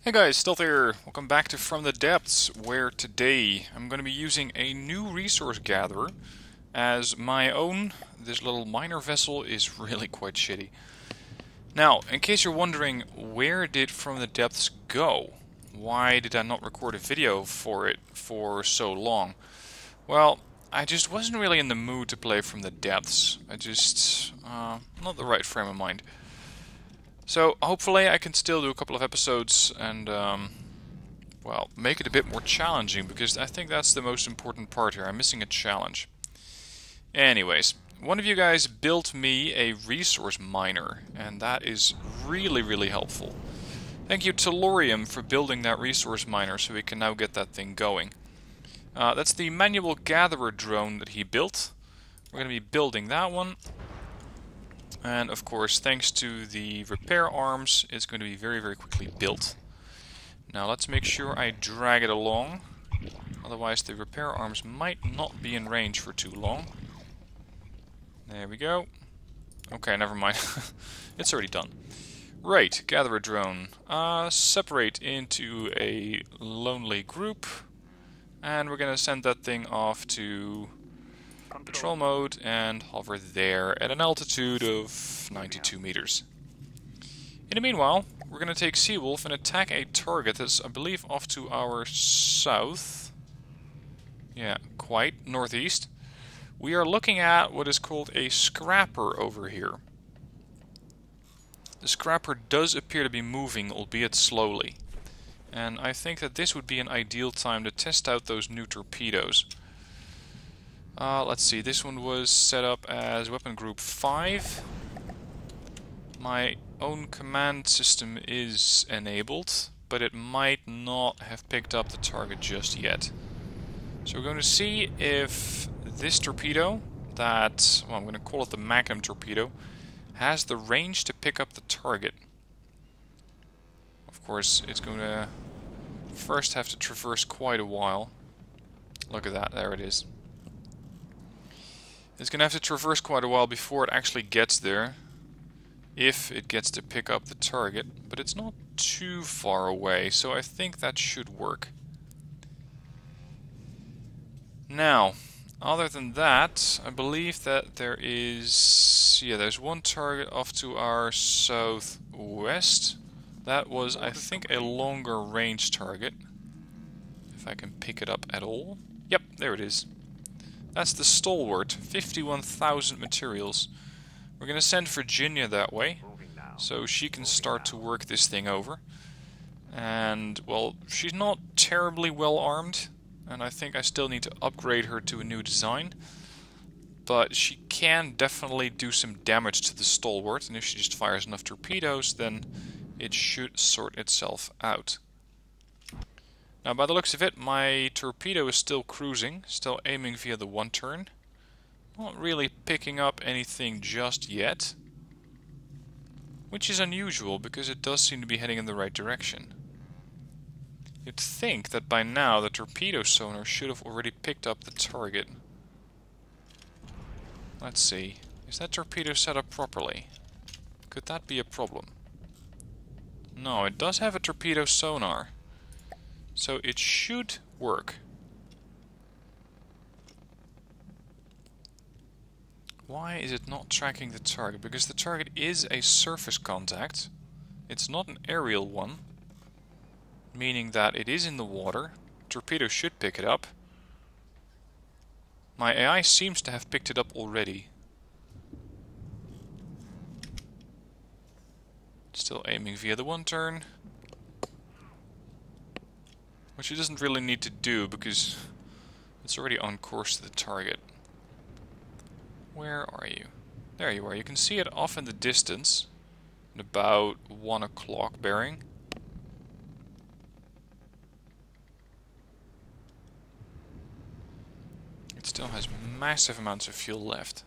Hey guys, Stealth here. Welcome back to From the Depths, where today I'm going to be using a new resource gatherer as my own. This little miner vessel is really quite shitty. Now, in case you're wondering, where did From the Depths go? Why did I not record a video for it for so long? Well, I just wasn't really in the mood to play From the Depths. Not the right frame of mind. So hopefully I can still do a couple of episodes and well, make it a bit more challenging, because I think that's the most important part here. I'm missing a challenge. Anyways, one of you guys built me a resource miner, and that is really helpful. Thank you, Tellurium, for building that resource miner so we can now get that thing going. That's the manual gatherer drone that he built. We're going to be building that one. And of course, thanks to the repair arms, it's going to be very quickly built. Now let's make sure I drag it along, otherwise the repair arms might not be in range for too long. There we go. Okay, never mind. It's already done. Right, gatherer drone. Separate into a lonely group, and we're gonna send that thing off to patrol mode and hover there at an altitude of 92 meters. In the meanwhile, we're going to take Seawolf and attack a target that's, I believe, off to our south. Yeah, quite northeast. We are looking at what is called a scrapper over here. The scrapper does appear to be moving, albeit slowly. And I think that this would be an ideal time to test out those new torpedoes. Let's see, this one was set up as weapon group 5. My own command system is enabled, but it might not have picked up the target just yet. So we're going to see if this torpedo, that, well, I'm going to call it the Magnum torpedo, has the range to pick up the target. Of course, it's going to first have to traverse quite a while. Look at that, there it is. It's going to have to traverse quite a while before it actually gets there, if it gets to pick up the target, but it's not too far away, so I think that should work. Now, other than that, I believe that there is, yeah, there's one target off to our southwest. That was, I think, a longer range target, if I can pick it up at all. Yep, there it is. That's the Stalwart, 51,000 materials. We're going to send Virginia that way, so she can start to work this thing over. And, well, she's not terribly well armed, and I think I still need to upgrade her to a new design. But she can definitely do some damage to the Stalwart, and if she just fires enough torpedoes, then it should sort itself out. Now, by the looks of it, my torpedo is still cruising, still aiming via the one turn. Not really picking up anything just yet, which is unusual because it does seem to be heading in the right direction. You'd think that by now the torpedo sonar should have already picked up the target. Let's see, is that torpedo set up properly? Could that be a problem? No, it does have a torpedo sonar, so it should work. Why is it not tracking the target? Because the target is a surface contact. It's not an aerial one, meaning that it is in the water. Torpedo should pick it up. My AI seems to have picked it up already. Still aiming via the one turn, which it doesn't really need to do because it's already on course to the target. Where are you? There you are. You can see it off in the distance, at about 1 o'clock bearing. It still has massive amounts of fuel left.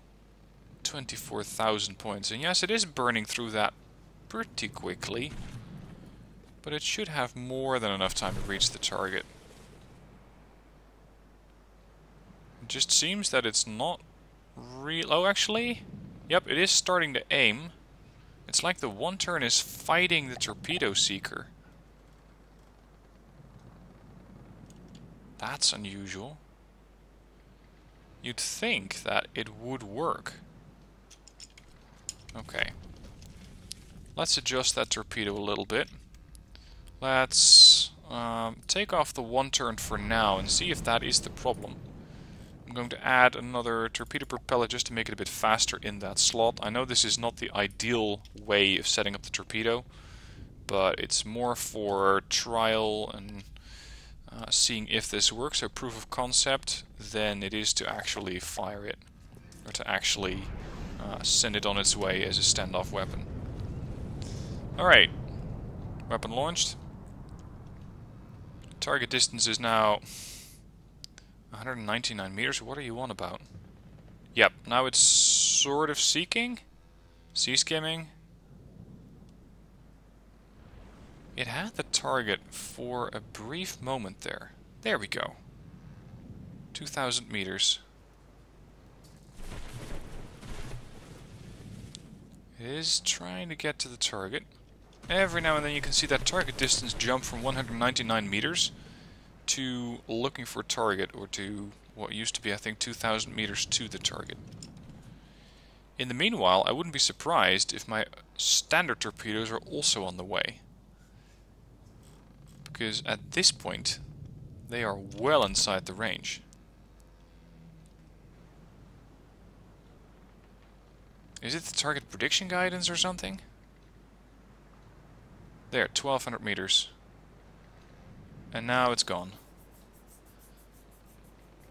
24,000 points. And yes, it is burning through that pretty quickly, but it should have more than enough time to reach the target. It just seems that it's not real. Oh, actually, yep, it is starting to aim. It's like the one turn is fighting the torpedo seeker. That's unusual. You'd think that it would work. Okay. Let's adjust that torpedo a little bit. Let's take off the one turn for now and see if that is the problem. I'm going to add another torpedo propeller just to make it a bit faster in that slot. I know this is not the ideal way of setting up the torpedo, but it's more for trial and seeing if this works, so proof of concept, than it is to actually fire it, or to actually send it on its way as a standoff weapon. Alright, weapon launched. Target distance is now 199 meters. What are you on about? Yep, now it's sort of seeking. Sea skimming. It had the target for a brief moment there. There we go. 2,000 meters. It is trying to get to the target. Every now and then you can see that target distance jump from 199 meters to looking for target, or to what used to be, I think, 2,000 meters to the target. In the meanwhile, I wouldn't be surprised if my standard torpedoes are also on the way. Because at this point, they are well inside the range. Is it the target prediction guidance or something? There, 1,200 meters. And now it's gone.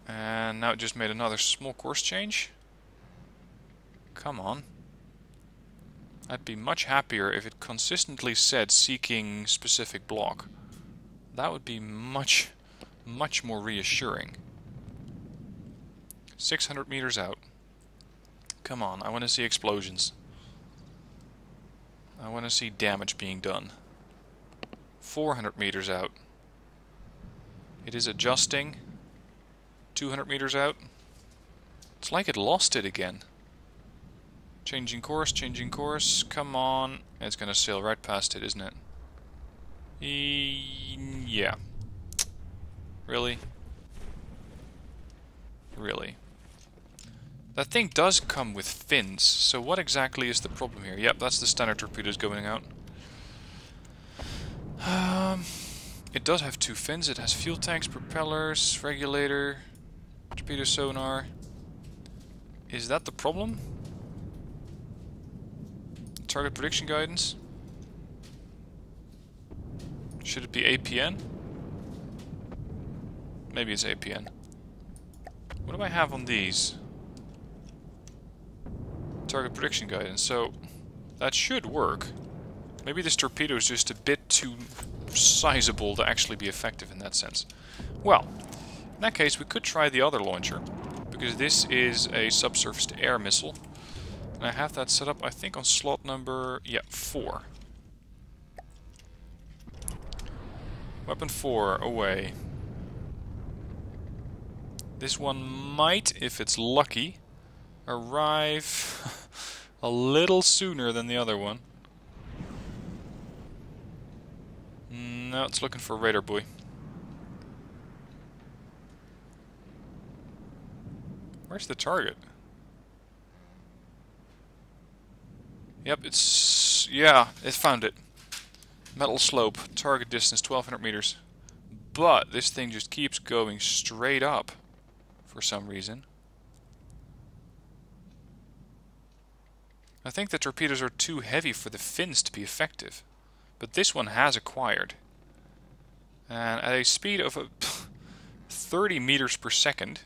And now it just made another small course change. Come on. I'd be much happier if it consistently said seeking specific block. That would be much more reassuring. 600 meters out. Come on, I want to see explosions. I want to see damage being done. 400 meters out. It is adjusting. 200 meters out. It's like it lost it again. Changing course, changing course. Come on. It's going to sail right past it, isn't it? Yeah. Really? Really? That thing does come with fins, so what exactly is the problem here? Yep, that's the standard torpedoes going out. It does have 2 fins. It has fuel tanks, propellers, regulator, torpedo sonar. Is that the problem? Target prediction guidance? Should it be APN? Maybe it's APN. What do I have on these? Target prediction guidance, so that should work. Maybe this torpedo is just a bit too sizable to actually be effective in that sense. Well, in that case we could try the other launcher, because this is a subsurface-to-air missile. And I have that set up, I think, on slot number 4. Weapon 4, away. This one might, if it's lucky, arrive a little sooner than the other one. No, it's looking for radar buoy. Where's the target? Yep, it's... yeah, it found it. Metal slope, target distance 1,200 meters. But this thing just keeps going straight up for some reason. I think the torpedoes are too heavy for the fins to be effective. But this one has acquired. And at a speed of 30 meters per second.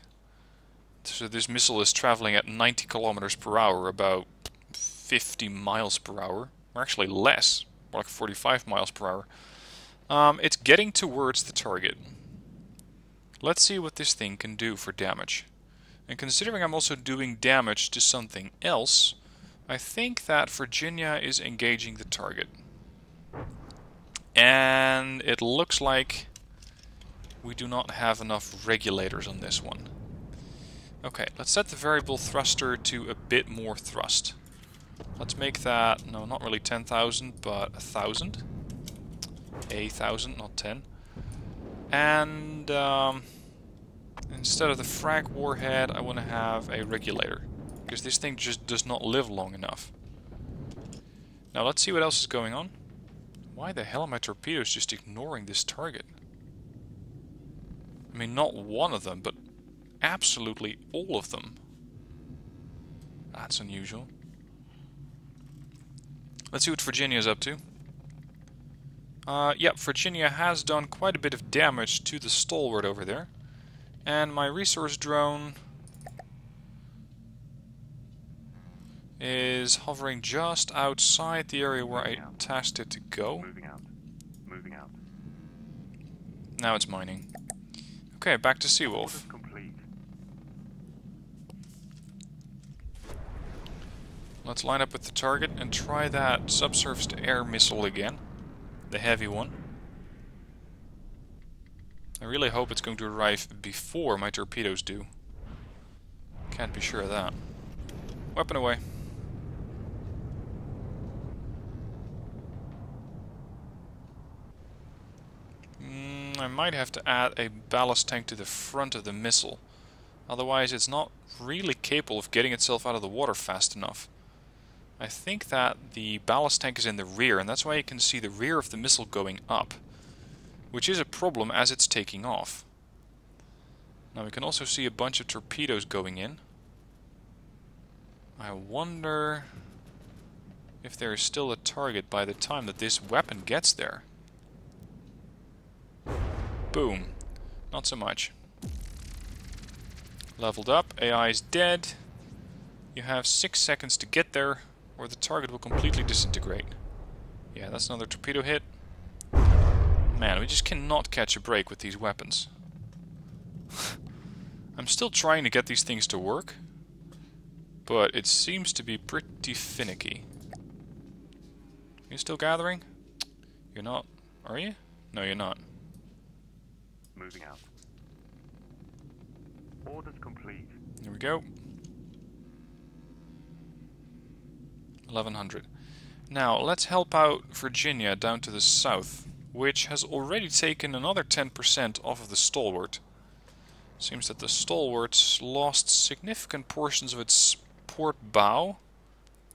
So this missile is traveling at 90 kilometers per hour, about 50 miles per hour. Or actually less, more like 45 miles per hour. It's getting towards the target. Let's see what this thing can do for damage. And considering I'm also doing damage to something else, I think that Virginia is engaging the target. And it looks like we do not have enough regulators on this one. Okay, let's set the variable thruster to a bit more thrust. Let's make that, no, not really 10,000, but 1,000. 1,000, not 10. And Instead of the frag warhead, I want to have a regulator. Because this thing just does not live long enough. Now let's see what else is going on. Why the hell are my torpedoes just ignoring this target? I mean, not one of them, but absolutely all of them. That's unusual. Let's see what Virginia's up to. Yep, Virginia has done quite a bit of damage to the stalwart over there. And my resource drone is hovering just outside the area where I tasked it to go. Moving out. Moving out. Now it's mining. Okay, back to Seawolf. Orders complete. Let's line up with the target and try that subsurface-to-air missile again. The heavy one. I really hope it's going to arrive before my torpedoes do. Can't be sure of that. Weapon away. I might have to add a ballast tank to the front of the missile. Otherwise it's not really capable of getting itself out of the water fast enough. I think that the ballast tank is in the rear, and that's why you can see the rear of the missile going up. Which is a problem as it's taking off. Now we can also see a bunch of torpedoes going in. I wonder if there is still a target by the time that this weapon gets there. Boom. Not so much. Leveled up, AI is dead. You have 6 seconds to get there, or the target will completely disintegrate. Yeah, that's another torpedo hit. Man, we just cannot catch a break with these weapons. I'm still trying to get these things to work, but it seems to be pretty finicky. You still gathering? You're not, are you? No, you're not. Moving out. Orders complete. Here we go. 1100. Now, let's help out Virginia down to the south, which has already taken another 10% off of the stalwart. Seems that the stalwart lost significant portions of its port bow.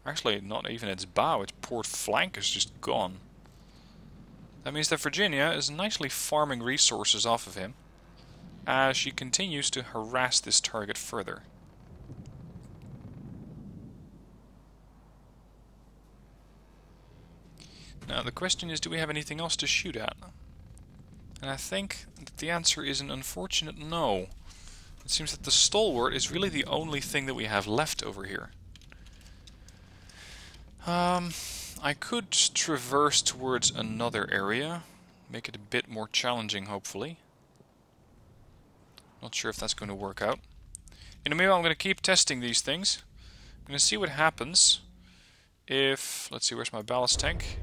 Actually, not even its bow, its port flank is just gone. That means that Virginia is nicely farming resources off of him, as she continues to harass this target further. Now the question is, do we have anything else to shoot at? And I think that the answer is an unfortunate no. It seems that the stalwart is really the only thing that we have left over here. I could traverse towards another area, make it a bit more challenging hopefully. Not sure if that's going to work out. In the meanwhile, I'm going to keep testing these things. I'm going to see what happens if... Let's see, where's my ballast tank?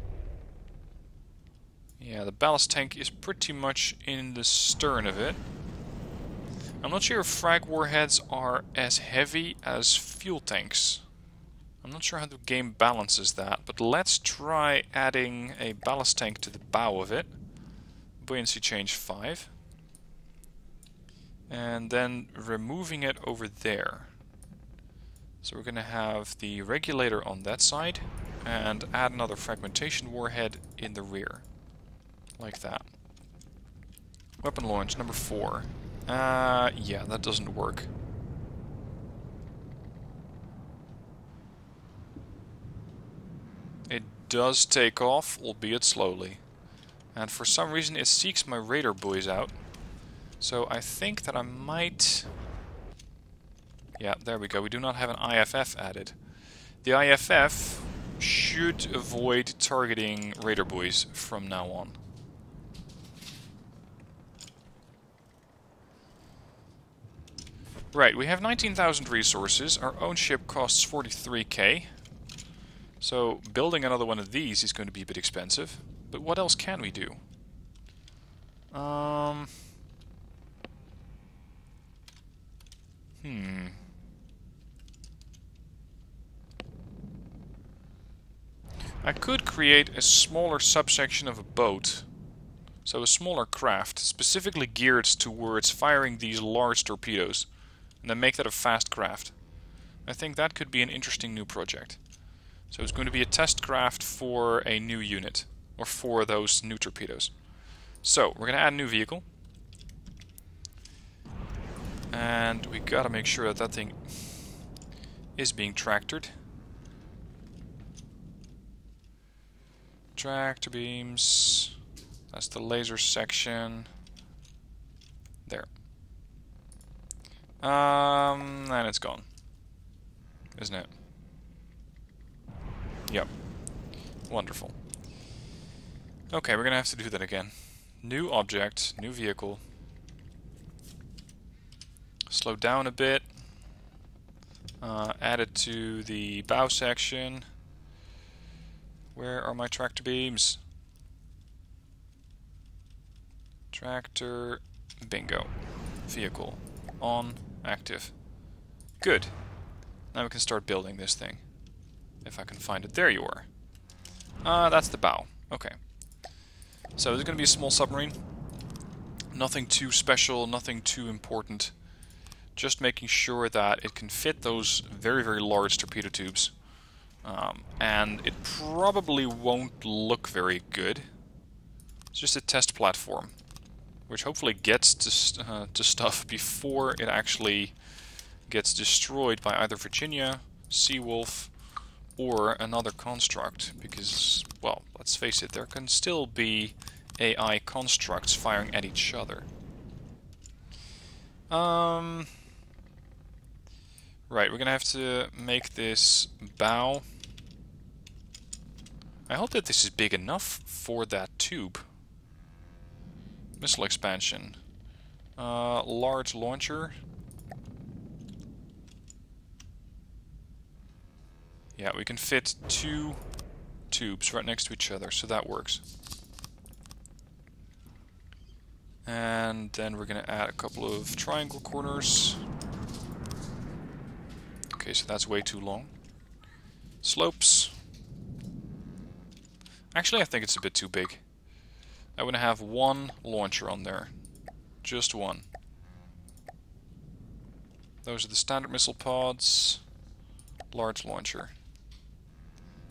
Yeah, the ballast tank is pretty much in the stern of it. I'm not sure if frag warheads are as heavy as fuel tanks. I'm not sure how the game balances that, but let's try adding a ballast tank to the bow of it. Buoyancy change 5. And then removing it over there. So we're going to have the regulator on that side and add another fragmentation warhead in the rear. Like that. Weapon launch number 4. Yeah, that doesn't work. It does take off, albeit slowly. And for some reason it seeks my radar buoys out. So I think that I might... Yeah, there we go. We do not have an IFF added. The IFF should avoid targeting radar buoys from now on. Right, we have 19,000 resources. Our own ship costs 43k. So building another one of these is going to be a bit expensive. But what else can we do? I could create a smaller subsection of a boat, So a smaller craft, specifically geared towards firing these large torpedoes, and then make that a fast craft. I think that could be an interesting new project. So it's going to be a test craft for a new unit, or for those new torpedoes. So we're going to add a new vehicle. And we gotta make sure that that thing is being tractored. Tractor beams. That's the laser section. There. And it's gone. Isn't it? Yep. Wonderful. Okay, we're gonna have to do that again. New object, new vehicle. Slow down a bit. Add it to the bow section. Where are my tractor beams? Tractor, bingo. Vehicle, on, active. Good. Now we can start building this thing. If I can find it. There you are. That's the bow. Okay. So this is going to be a small submarine. Nothing too special, nothing too important. Just making sure that it can fit those very, very large torpedo tubes. And it probably won't look very good. It's just a test platform, which hopefully gets to stuff before it actually gets destroyed by either Virginia, Seawolf, or another construct. Because, well, let's face it, there can still be AI constructs firing at each other. Right, we're gonna have to make this bow. I hope that this is big enough for that tube. Missile expansion. Large launcher. Yeah, we can fit 2 tubes right next to each other, so that works. And then we're gonna add a couple of triangle corners. Okay, so that's way too long. Slopes. Actually, I think it's a bit too big. I want to have 1 launcher on there. Just 1. Those are the standard missile pods. Large launcher.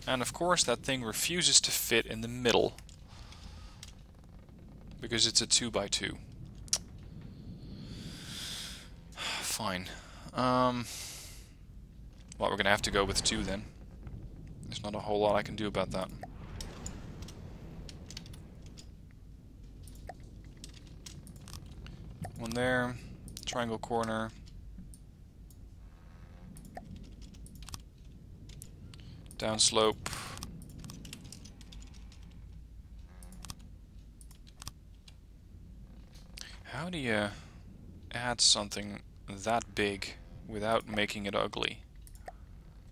And of course, that thing refuses to fit in the middle. Because it's a 2x2. Fine. Well, we're gonna have to go with 2 then. There's not a whole lot I can do about that. One there, triangle corner. Downslope. How do you add something that big without making it ugly?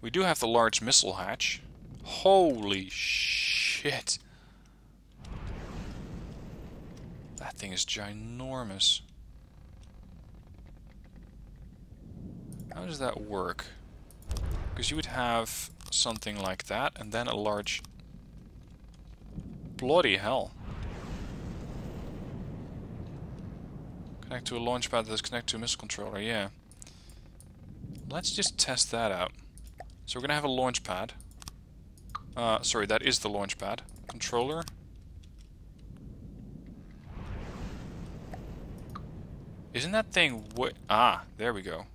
We do have the large missile hatch. Holy shit! That thing is ginormous. How does that work? Because you would have something like that, and then a large... Bloody hell. Connect to a launch pad that's connected to a missile controller, yeah. Let's just test that out. So we're gonna have a launch pad. Sorry, that is the launch pad. Controller. Isn't that thing what? Ah, there we go.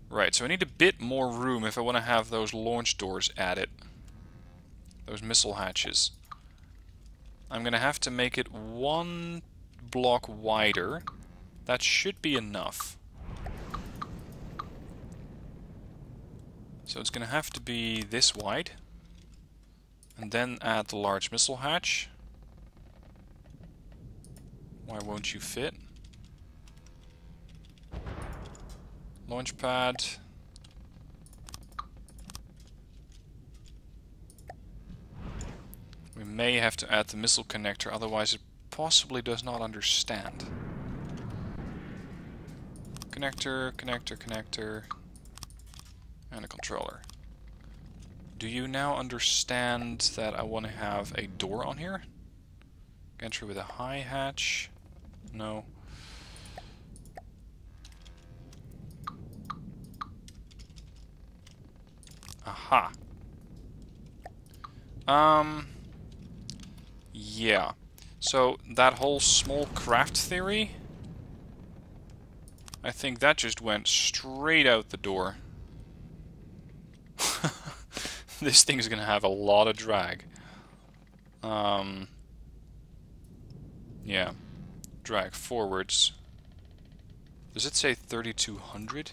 Right, so I need a bit more room if I want to have those launch doors added. Those missile hatches. I'm gonna have to make it 1 block wider. That should be enough. So it's gonna have to be this wide. And then add the large missile hatch. Why won't you fit? Launch pad. We may have to add the missile connector, otherwise it possibly does not understand. Connector, connector, connector. And a controller. Do you now understand that I want to have a door on here? Gantry with a high hatch. No. Aha. Yeah. So that whole small craft theory, I think that just went straight out the door. This thing's gonna have a lot of drag. Yeah. Drag forwards. Does it say 3200?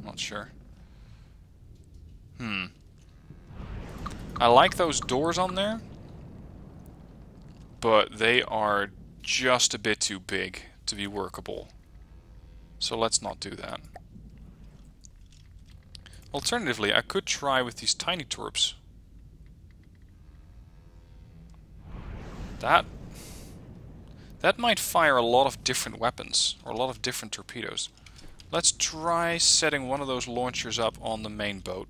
Not sure. I like those doors on there, but they are just a bit too big to be workable. So let's not do that. Alternatively, I could try with these tiny torps. That might fire a lot of different weapons, or a lot of different torpedoes. Let's try setting one of those launchers up on the main boat.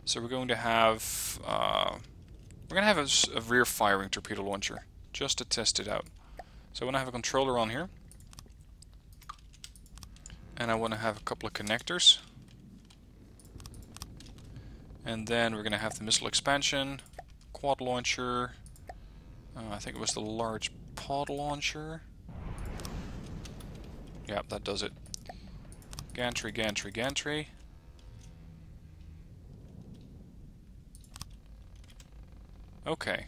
So we're going to have a rear firing torpedo launcher just to test it out. So I want to have a controller on here, and I want to have a couple of connectors, and then we're going to have the missile expansion, quad launcher. I think it was the large pod launcher. Yeah, that does it. Gantry, gantry, gantry. Okay,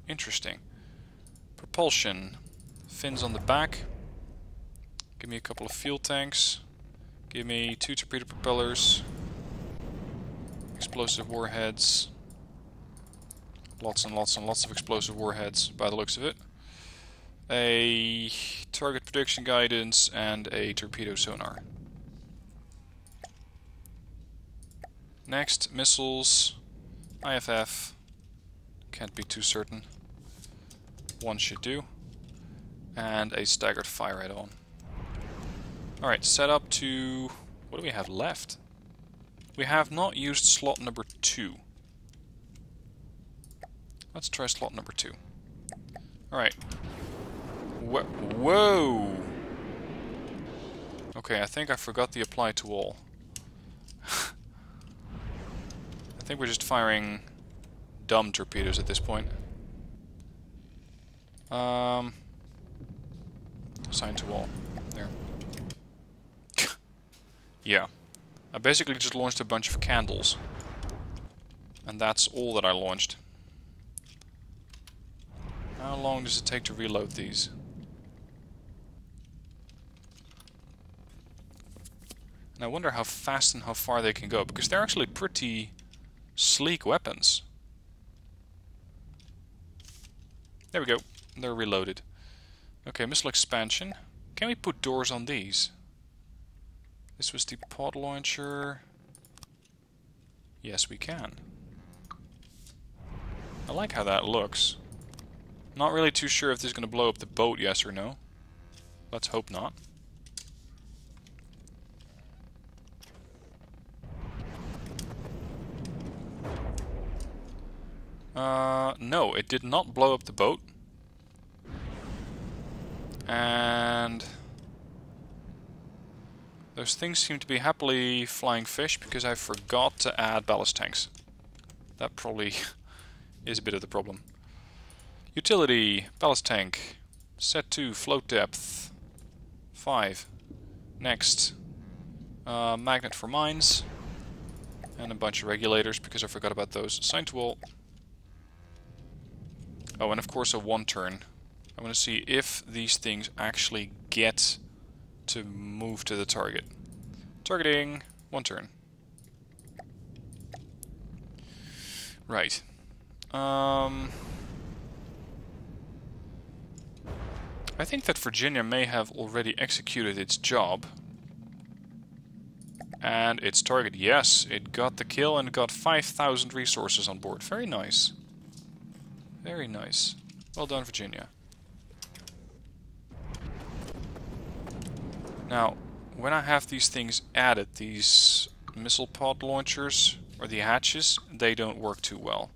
interesting. Propulsion. Fins on the back. Give me a couple of fuel tanks. Give me 2 torpedo propellers. Explosive warheads. Lots and lots and lots of explosive warheads, by the looks of it. A target prediction guidance and a torpedo sonar. Next, missiles. IFF. Can't be too certain. One should do. And a staggered fire add-on. Alright, set up to... what do we have left? We have not used slot number 2. Let's try slot number 2. Alright. Whoa! Okay, I think I forgot the apply to all. I think we're just firing dumb torpedoes at this point. Assign to all. There. Yeah. I basically just launched a bunch of candles. And that's all that I launched. How long does it take to reload these? And I wonder how fast and how far they can go, because they're actually pretty sleek weapons. There we go. They're reloaded. Okay, missile expansion. Can we put doors on these? This was the pod launcher. Yes, we can. I like how that looks. Not really too sure if this is going to blow up the boat, yes or no. Let's hope not. No, it did not blow up the boat. And those things seem to be happily flying fish because I forgot to add ballast tanks. That probably is a bit of the problem. Utility, ballast tank, set to float depth, 5. Next, magnet for mines, and a bunch of regulators because I forgot about those. Assign to all. Oh, and of course a 1 turn. I want to see if these things actually get to move to the target. Targeting, 1 turn. Right. I think that Virginia may have already executed its job. And its target, yes, it got the kill and got 5,000 resources on board. Very nice. Very nice. Well done, Virginia. Now, when I have these things added, these missile pod launchers, or the hatches, they don't work too well.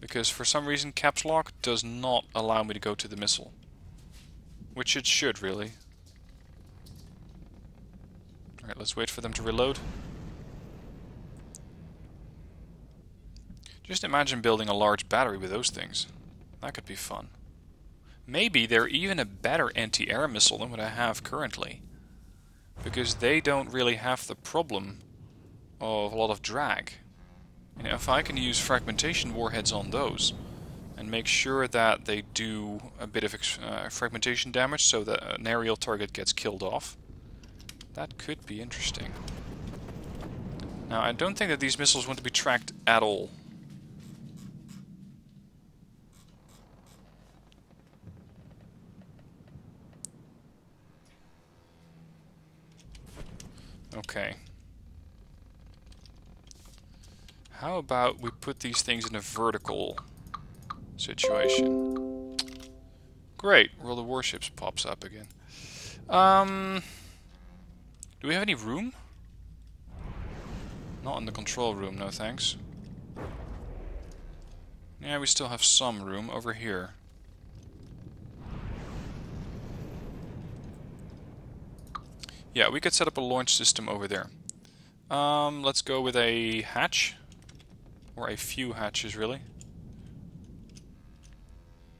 Because for some reason caps lock does not allow me to go to the missile. Which it should, really. Alright, let's wait for them to reload. Just imagine building a large battery with those things. That could be fun. Maybe they're even a better anti-air missile than what I have currently. Because they don't really have the problem of a lot of drag. And if I can use fragmentation warheads on those, and make sure that they do a bit of fragmentation damage so that an aerial target gets killed off, that could be interesting. Now, I don't think that these missiles want to be tracked at all. Okay. How about we put these things in a vertical situation? Great, World of Warships pops up again. Do we have any room? Not in the control room, no thanks. Yeah, we still have some room over here. Yeah, we could set up a launch system over there. Let's go with a hatch. Or a few hatches, really.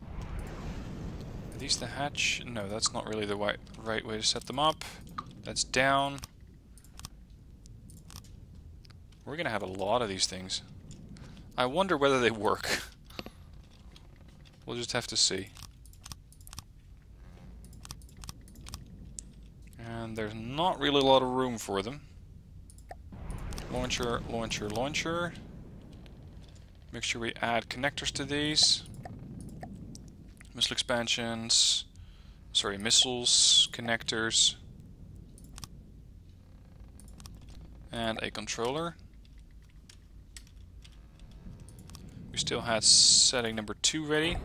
Are these the hatch? No, that's not really the right way to set them up. That's down. We're gonna have a lot of these things. I wonder whether they work. We'll just have to see. And there's not really a lot of room for them. Launcher, launcher, launcher. Make sure we add connectors to these. Missile expansions. Sorry, missiles, connectors. And a controller. We still had setting number 2 ready.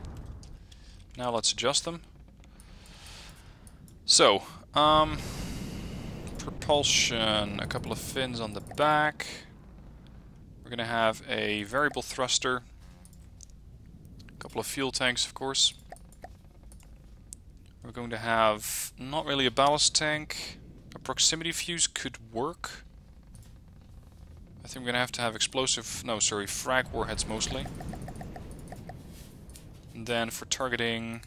Now let's adjust them. So, propulsion, a couple of fins on the back. We're going to have a variable thruster, a couple of fuel tanks, of course. We're going to have not really a ballast tank. A proximity fuse could work. I think we're going to have frag warheads mostly. And then for targeting,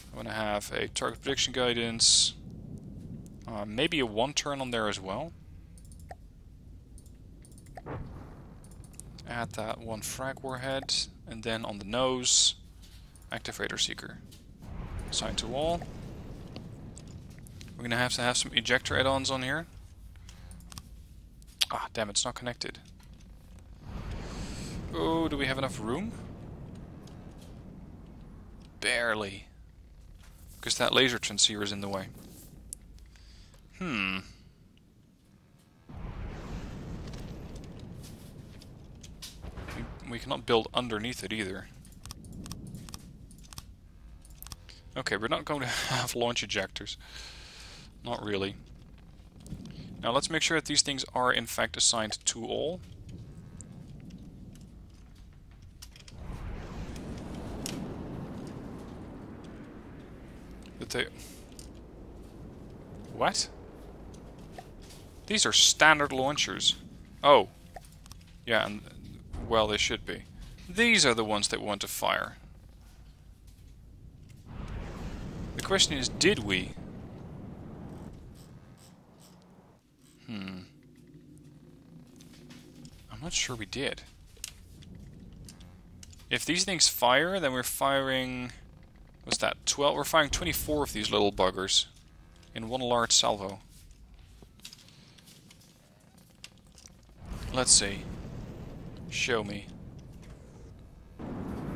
I'm going to have a target prediction guidance. Maybe a 1-turn on there as well. Add that 1 frag warhead, and then on the nose, active radar seeker. Assign to all. We're gonna have to have some ejector add-ons on here. Ah, damn, it's not connected. Oh, do we have enough room? Barely. Because that laser transceiver is in the way. We cannot build underneath it either. Okay, we're not going to have launch ejectors. Not really. Now let's make sure that these things are in fact assigned to all. That they... What? These are standard launchers. Oh. Yeah, and... well, they should be. These are the ones that want to fire. The question is, did we? I'm not sure we did. If these things fire, then we're firing... what's that? 12? We're firing 24 of these little buggers in one large salvo. Let's see. Show me.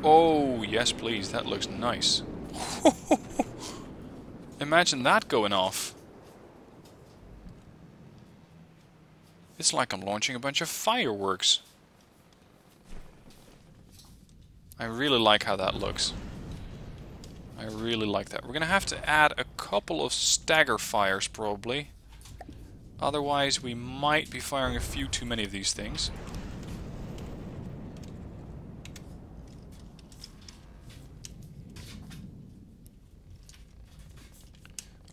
Oh, yes please, that looks nice. Imagine that going off. It's like I'm launching a bunch of fireworks. I really like how that looks. I really like that. We're gonna have to add a couple of stagger fires probably. Otherwise, we might be firing a few too many of these things.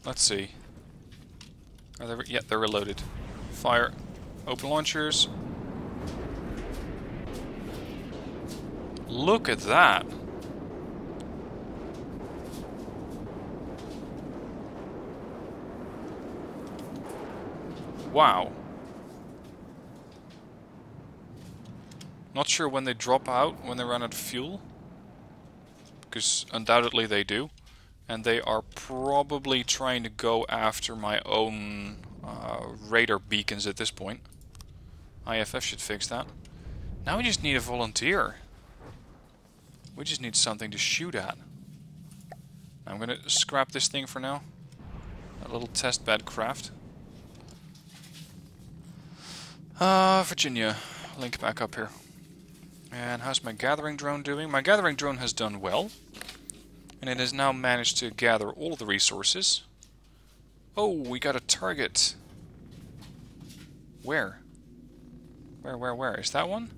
Let's see. Are they yeah, they're reloaded. Fire. Open launchers. Look at that. Wow. Not sure when they drop out, when they run out of fuel. Because undoubtedly they do. And they are probably trying to go after my own radar beacons at this point. IFF should fix that. Now we just need a volunteer. We just need something to shoot at. I'm gonna scrap this thing for now. A little test bed craft. Virginia. Link back up here. And how's my gathering drone doing? My gathering drone has done well. And it has now managed to gather all of the resources. Oh, we got a target. Where? Where? Is that one?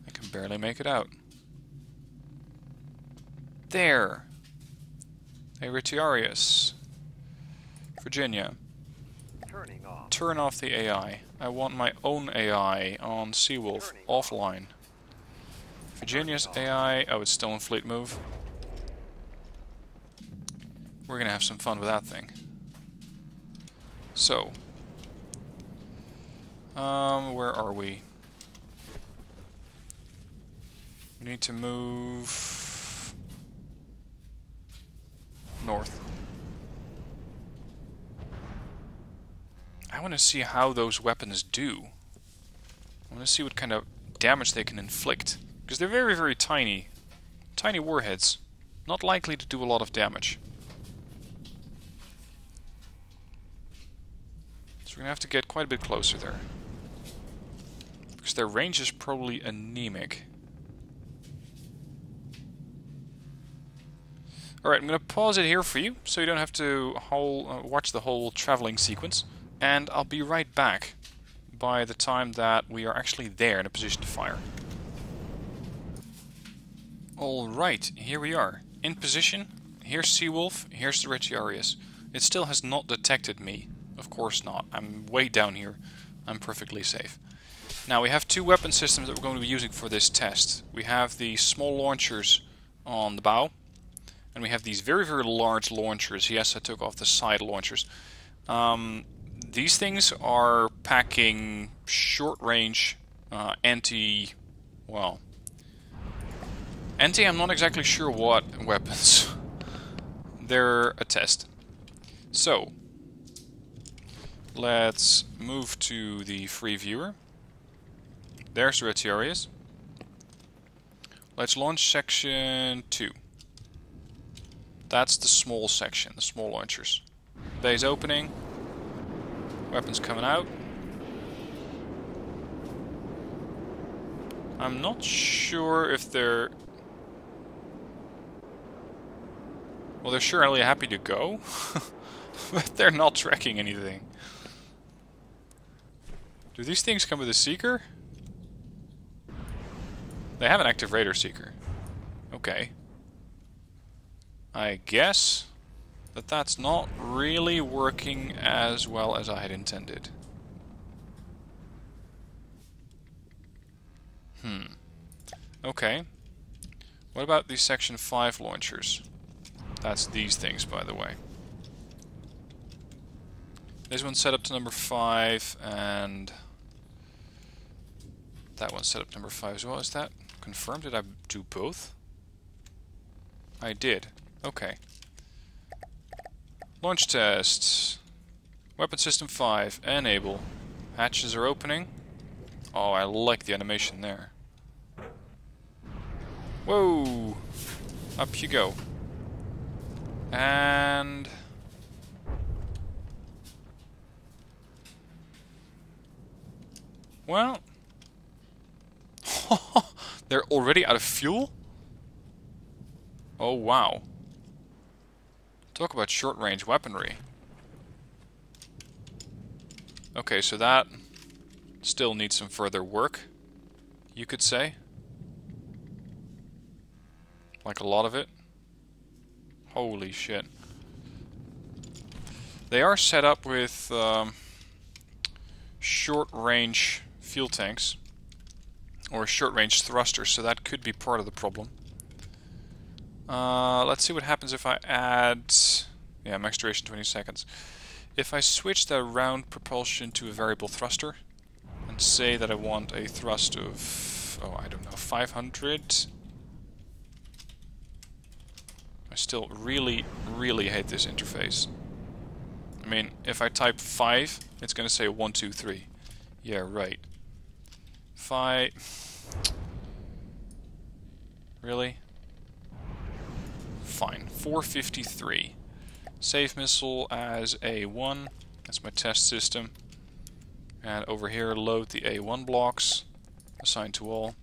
I can barely make it out. There! Aretiarius. Virginia. Turning off. Turn off the AI. I want my own AI on Seawolf offline. Virginia's AI, oh, it's still in fleet move. We're gonna have some fun with that thing. So, where are we? We need to move north. I want to see how those weapons do. I want to see what kind of damage they can inflict. Because they're very, very tiny. Tiny warheads. Not likely to do a lot of damage. So we're going to have to get quite a bit closer there. Because their range is probably anemic. Alright, I'm going to pause it here for you, so you don't have to watch the whole traveling sequence. And I'll be right back by the time that we are actually there in a position to fire. Alright, here we are. In position. Here's Seawolf, here's the Retiarius. It still has not detected me. Of course not. I'm way down here. I'm perfectly safe. Now we have two weapon systems that we're going to be using for this test. We have the small launchers on the bow. And we have these very, very large launchers. Yes, I took off the side launchers. These things are packing short-range well... I'm not exactly sure what weapons. They're a test. So, let's move to the free viewer. There's Retiarius. Let's launch section 2. That's the small section, the small launchers. Base opening. Weapons coming out. I'm not sure if they're... Well, they're surely happy to go, but they're not tracking anything. Do these things come with a seeker? They have an active radar seeker. Okay. I guess that that's not really working as well as I had intended. Okay. What about these Section 5 launchers? That's these things, by the way. This one's set up to number 5, and that one's set up to number 5 as well. Is that confirmed? Did I do both? I did. Okay. Launch tests. Weapon system 5. Enable. Hatches are opening. Oh, I like the animation there. Whoa! Up you go. And... well... they're already out of fuel? Oh, wow. Talk about short-range weaponry. Okay, so that still needs some further work, you could say. Like a lot of it. Holy shit. They are set up with short-range fuel tanks. Or short-range thrusters, so that could be part of the problem. Let's see what happens if I add... Yeah, max duration 20 seconds. If I switch the round propulsion to a variable thruster, and say that I want a thrust of... oh, I don't know, 500... I still really, really hate this interface. I mean, if I type 5, it's going to say 1, 2, 3. Yeah, right. 5... Really? Fine. 453. Save missile as A1. That's my test system. And over here, load the A1 blocks. Assign to all.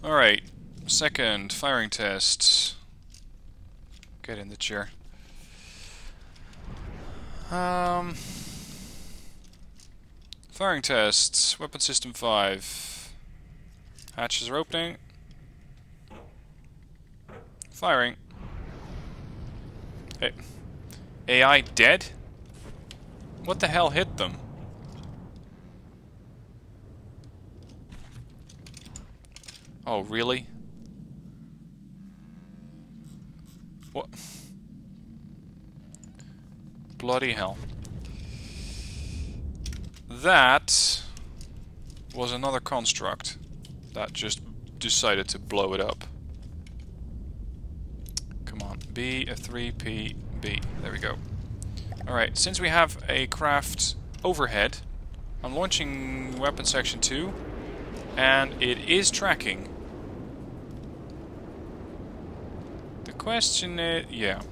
Alright. Second, firing test. Get in the chair. Firing tests. Weapon system 5. Hatches are opening. Firing. Hey. AI dead? What the hell hit them? Oh, really? What? Bloody hell. That was another construct that just decided to blow it up. Come on, B, a 3P, B. There we go. Alright, since we have a craft overhead, I'm launching weapon section 2, and it is tracking. The question is... yeah.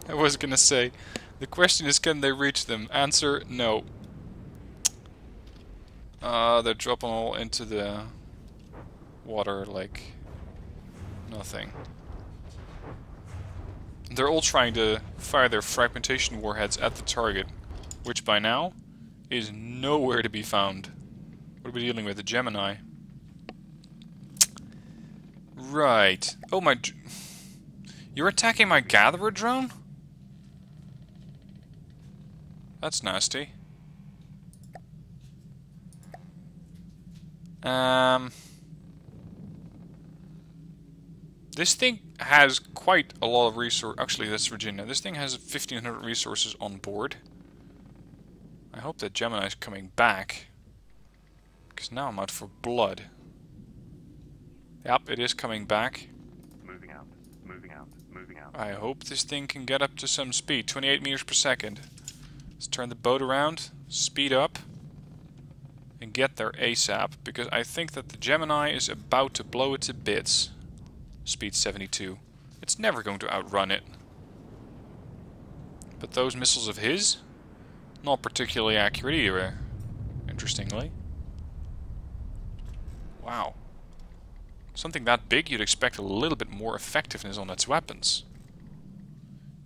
I was gonna say, the question is, can they reach them? Answer, no. They're dropping all into the water like nothing. They're all trying to fire their fragmentation warheads at the target, which by now is nowhere to be found. What are we dealing with? The Gemini. Right. Oh my... You're attacking my gatherer drone? That's nasty. This thing has quite a lot of resources. Actually, that's Virginia. This thing has 1,500 resources on board. I hope that Gemini's coming back, because now I'm out for blood. Yep, it is coming back. Moving out, moving out, moving out. I hope this thing can get up to some speed. 28 meters per second. Let's turn the boat around, speed up, and get there ASAP, because I think that the Gemini is about to blow it to bits. Speed 72. It's never going to outrun it. But those missiles of his? Not particularly accurate either, interestingly. Wow. Something that big, you'd expect a little bit more effectiveness on its weapons.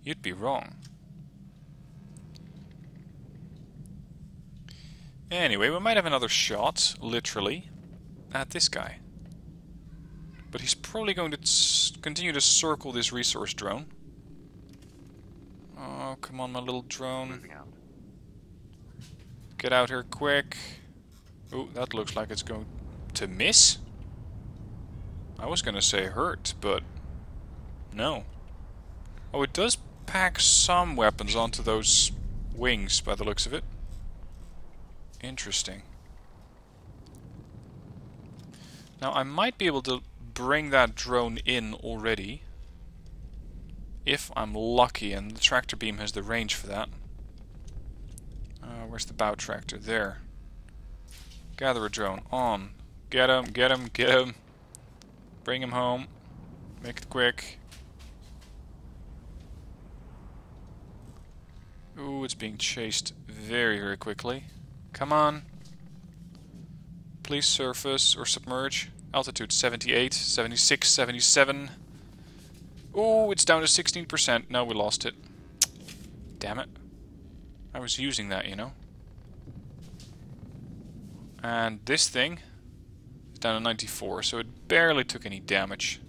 You'd be wrong. Anyway, we might have another shot, literally, at this guy. But he's probably going to continue to circle this resource drone. Oh, come on, my little drone. Moving out. Get out here quick. Oh, that looks like it's going to miss. I was going to say hurt, but no. Oh, it does pack some weapons onto those wings by the looks of it. Interesting. Now, I might be able to bring that drone in already, if I'm lucky, and the tractor beam has the range for that. Where's the bow tractor? There. Gatherer drone, on. Get him, get him, get him. Bring him home. Make it quick. Ooh, it's being chased very, very quickly. Come on. Please surface or submerge. Altitude 78, 76, 77. Oh, it's down to 16%. No, we lost it. Damn it. I was using that, you know. And this thing is down to 94, so it barely took any damage.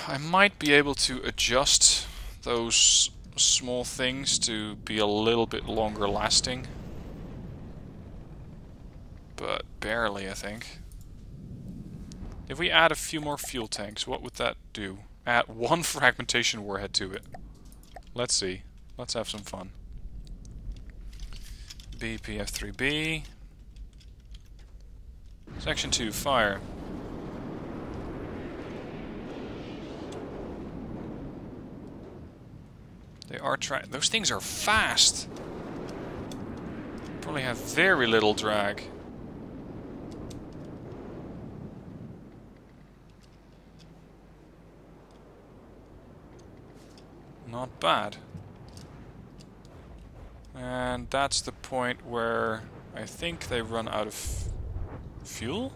I might be able to adjust those small things to be a little bit longer lasting. But barely, I think. If we add a few more fuel tanks, what would that do? Add one fragmentation warhead to it. Let's see. Let's have some fun. BPF3B. Section 2, fire. They are those things are fast. Probably have very little drag. Not bad. And that's the point where I think they run out of fuel?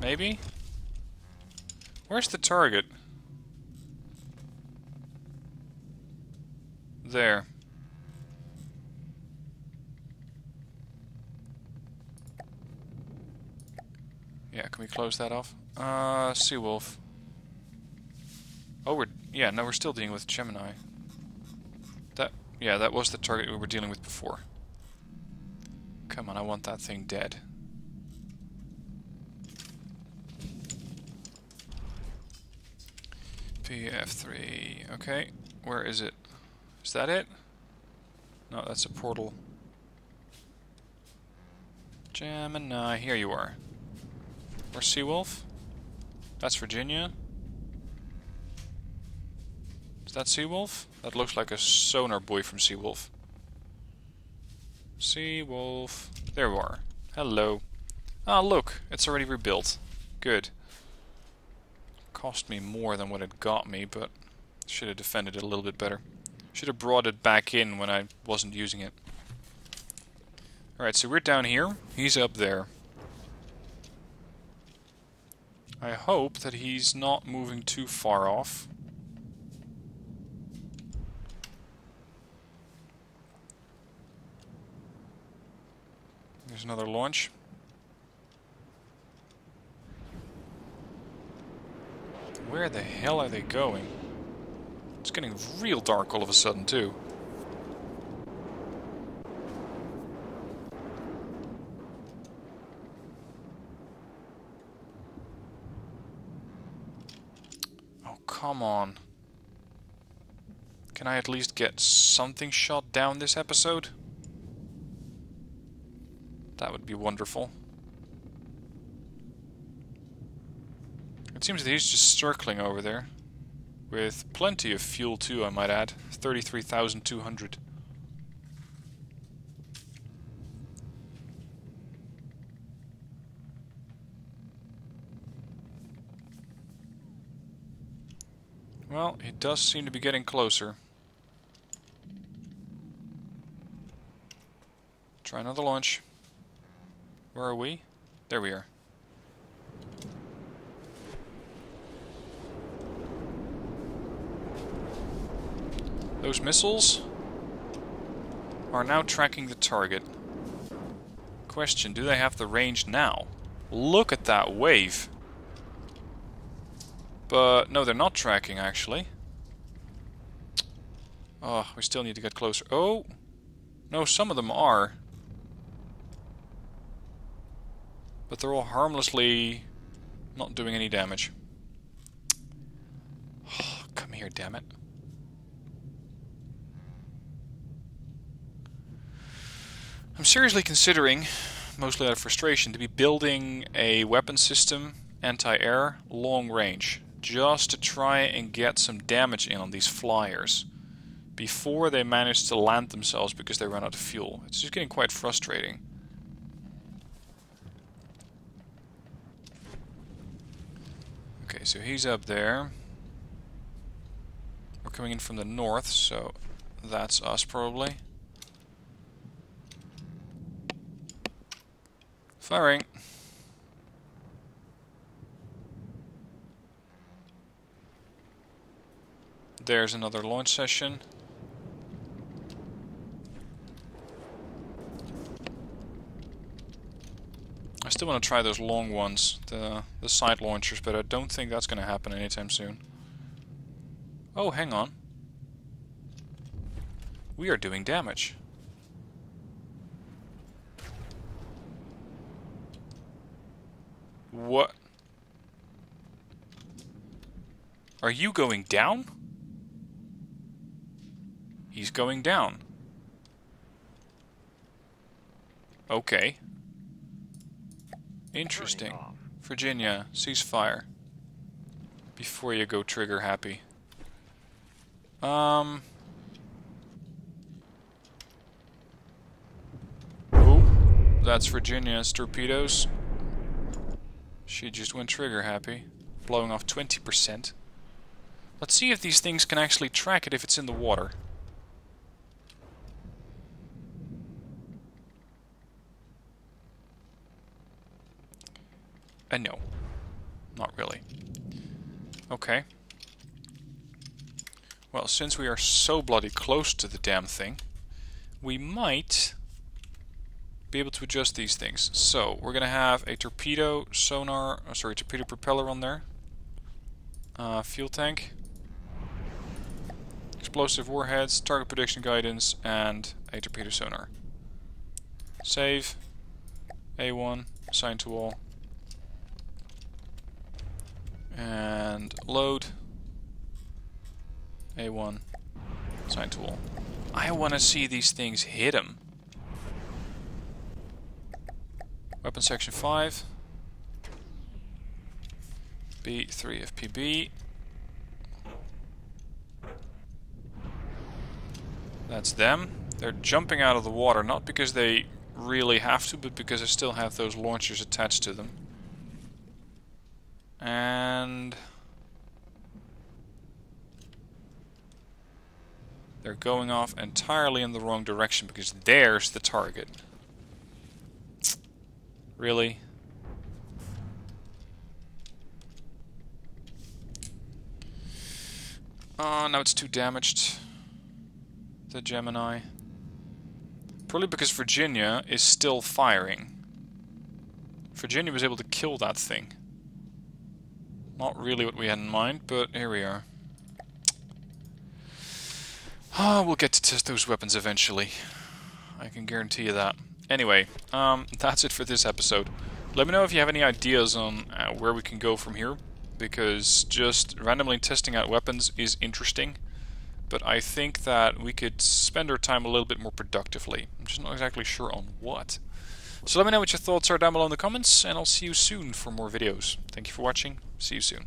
Maybe? Where's the target? There. Yeah, can we close that off? Seawolf. Oh, we're still dealing with Gemini. That was the target we were dealing with before. Come on, I want that thing dead. PF3, okay. Where is it? Is that it? No, that's a portal. Gemini, here you are. Where's Seawolf? That's Virginia. Is that Seawolf? That looks like a sonar buoy from Seawolf. Seawolf. There we are. Hello. Ah, look. It's already rebuilt. Good. Cost me more than what it got me, but should have defended it a little bit better. Should have brought it back in when I wasn't using it. Alright, so we're down here. He's up there. I hope that he's not moving too far off. There's another launch. Where the hell are they going? It's getting real dark all of a sudden, too. Oh, come on. Can I at least get something shot down this episode? That would be wonderful. It seems that he's just circling over there. With plenty of fuel too, I might add. 33,200. Well, he does seem to be getting closer. Try another launch. Where are we? There we are. Those missiles are now tracking the target. Question, do they have the range now? Look at that wave. But no, they're not tracking actually. Oh, we still need to get closer. Oh! No, some of them are. But they're all harmlessly not doing any damage. Oh, come here, damn it. I'm seriously considering, mostly out of frustration, to be building a weapon system, anti-air, long range, just to try and get some damage in on these flyers before they manage to land themselves because they run out of fuel. It's just getting quite frustrating. Okay, so he's up there. We're coming in from the north, so that's us probably. Firing. There's another launch session. I still want to try those long ones, the side launchers, but I don't think that's going to happen anytime soon. Oh, hang on. We are doing damage. What? Are you going down? He's going down. Okay. Interesting. Virginia, ceasefire. Before you go trigger happy. Oh, that's Virginia's torpedoes. She just went trigger happy, blowing off 20%. Let's see if these things can actually track it if it's in the water. No. Not really. Okay. Well, since we are so bloody close to the damn thing, we might be able to adjust these things. So, we're going to have a torpedo sonar, torpedo propeller on there. Fuel tank. Explosive warheads, target prediction guidance, and a torpedo sonar. Save. A1, assign to all. And load. A1, assign to all. I want to see these things hit him. Weapon section 5. B3 FPB. That's them. They're jumping out of the water, not because they really have to, but because they still have those launchers attached to them. And they're going off entirely in the wrong direction because there's the target. Really? Oh, now it's too damaged. The Gemini. Probably because Virginia is still firing. Virginia was able to kill that thing. Not really what we had in mind, but here we are. We'll get to test those weapons eventually. I can guarantee you that. Anyway, that's it for this episode. Let me know if you have any ideas on where we can go from here, because just randomly testing out weapons is interesting, but I think that we could spend our time a little bit more productively. I'm just not exactly sure on what. So let me know what your thoughts are down below in the comments, and I'll see you soon for more videos. Thank you for watching. See you soon.